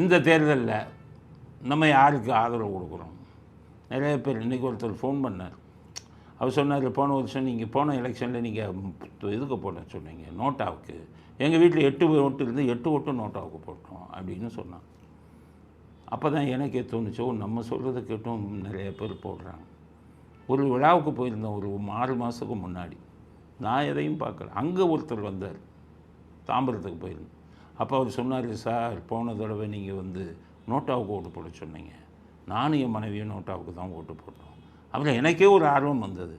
இந்த தேர்தலில் நம்ம யாருக்கு ஆதரவு கொடுக்குறோம்? நிறைய பேர் இன்றைக்கி ஒருத்தர் ஃபோன் பண்ணார். அவர் சொன்னார், போன வருஷம் நீங்கள் போன எலெக்ஷனில் நீங்கள் இதுக்கு போட சொன்னீங்க, நோட்டாவுக்கு. எங்கள் வீட்டில் 8 ஓட்டு இருந்து 8 ஓட்டும் நோட்டாவுக்கு போட்டோம் அப்படின்னு சொன்னான். அப்போ தான் எனக்கே தோணுச்சோ, நம்ம சொல்கிறத கேட்டும் நிறைய பேர் போடுறாங்க. ஒரு விழாவுக்கு போயிருந்தோம் ஒரு 6 மாதத்துக்கு முன்னாடி. நான் எதையும் பார்க்கல. அங்கே ஒருத்தர் வந்தார், தாம்பரத்துக்கு போயிருந்தோம். அப்போ அவர் சொன்னார், சார் போன தடவை நீங்கள் நோட்டாவுக்கு ஓட்டு போட சொன்னீங்க, நானும் என் மனைவியும் நோட்டாவுக்கு தான் ஓட்டு போட்டோம். அப்புறம் எனக்கே ஒரு ஆர்வம் வந்தது,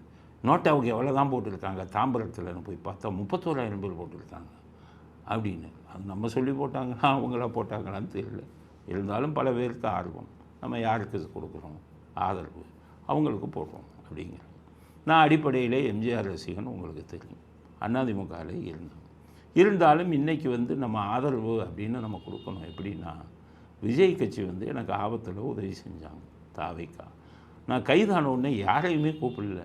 நோட்டாவுக்கு எவ்வளோ தான் போட்டிருக்காங்க தாம்பரத்தில் போய் பார்த்தா 31,000 பேர் போட்டிருக்காங்க அப்படின்னு. அது நம்ம சொல்லி போட்டாங்கன்னா அவங்களா போட்டாங்களான்னு தெரியல. இருந்தாலும் பல பேருக்கு ஆர்வம், நம்ம யாருக்கு கொடுக்குறோம் ஆதரவு, அவங்களுக்கு போடுறோம் அப்படிங்கிற. நான் அடிப்படையிலே எம்ஜிஆர் ரசிகன், உங்களுக்கு தெரியும். அதிமுகவில் இருந்தாலும் இன்றைக்கி நம்ம ஆதரவு அப்படின்னு நம்ம கொடுக்கணும். எப்படின்னா, விஜய் கட்சி எனக்கு ஆபத்தில் உதவி செஞ்சாங்க, தாவேக்கா. நான் கைதான உடனே யாரையுமே கூப்பிடல.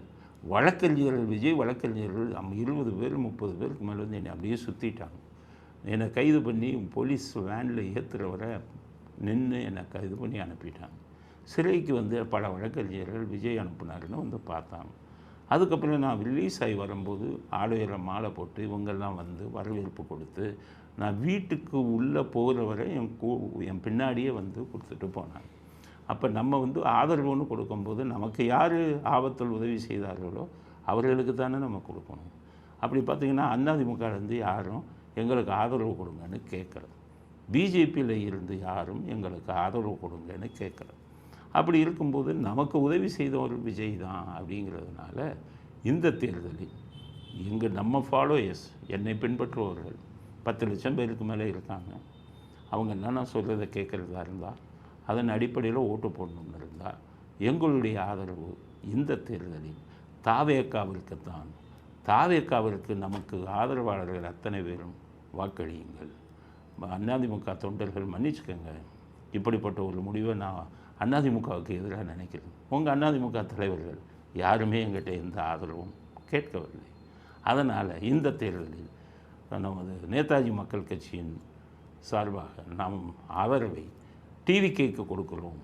வழக்கறிஞர்கள், விஜய் வழக்கறிஞர்கள் 20 பேர் 30 பேருக்கு மேலே என்னை அப்படியே சுற்றிட்டாங்க. என்னை கைது பண்ணி போலீஸ் வேனில் ஏற்றுற வரை நின்று என்னை கைது பண்ணி அனுப்பிட்டாங்க. சிறைக்கு பல வழக்கறிஞர்கள் விஜய் அனுப்புனாருன்னு பார்த்தாங்க. அதுக்கப்புறம் நான் ரிலீஸ் ஆகி வரும்போது ஆளுயர மாலை போட்டு இவங்கெல்லாம் வரவேற்பு கொடுத்து, நான் வீட்டுக்கு உள்ளே போகிற வரை என் பின்னாடியே கொடுத்துட்டு போனாங்க. அப்போ நம்ம ஆதரவுன்னு கொடுக்கும்போது நமக்கு யார் ஆபத்தில் உதவி செய்தார்களோ அவர்களுக்கு தானே நம்ம கொடுக்கணும். அப்படி பார்த்திங்கன்னா அதிமுகலேருந்து யாரும் எங்களுக்கு ஆதரவு கொடுங்கன்னு கேட்கல, பிஜேபியில் இருந்து யாரும் எங்களுக்கு ஆதரவு கொடுங்கன்னு கேட்கல. அப்படி இருக்கும்போது நமக்கு உதவி செய்தவர் விஜய் தான். அப்படிங்கிறதுனால இந்த தேர்தலில் நம்ம ஃபாலோயர்ஸ், என்னை பின்பற்றுபவர்கள் 10 லட்சம் பேருக்கு மேலே இருக்காங்க. அவங்க என்னென்ன சொல்கிறத கேட்குறதா இருந்தால், அதன் அடிப்படையில் ஓட்டு போடணும்னு இருந்தால், எங்களுடைய ஆதரவு இந்த தேர்தலில் தாவேக்காவிற்கு தான். தாவேக்காவிற்கு நமக்கு ஆதரவாளர்கள் அத்தனை பேரும் வாக்களியுங்கள். அதிமுக தொண்டர்கள் மன்னிச்சுக்கோங்க, இப்படிப்பட்ட ஒரு முடிவை நான் அதிமுகவுக்கு எதிராக நினைக்கிறேன். உங்கள் அதிமுக தலைவர்கள் யாருமே எங்கிட்ட எந்த ஆதரவும் கேட்கவில்லை. அதனால் இந்த தேர்தலில் நமது நேதாஜி மக்கள் கட்சியின் சார்பாக நாம் ஆதரவை டிவிகேக்கு கொடுக்கிறோம்.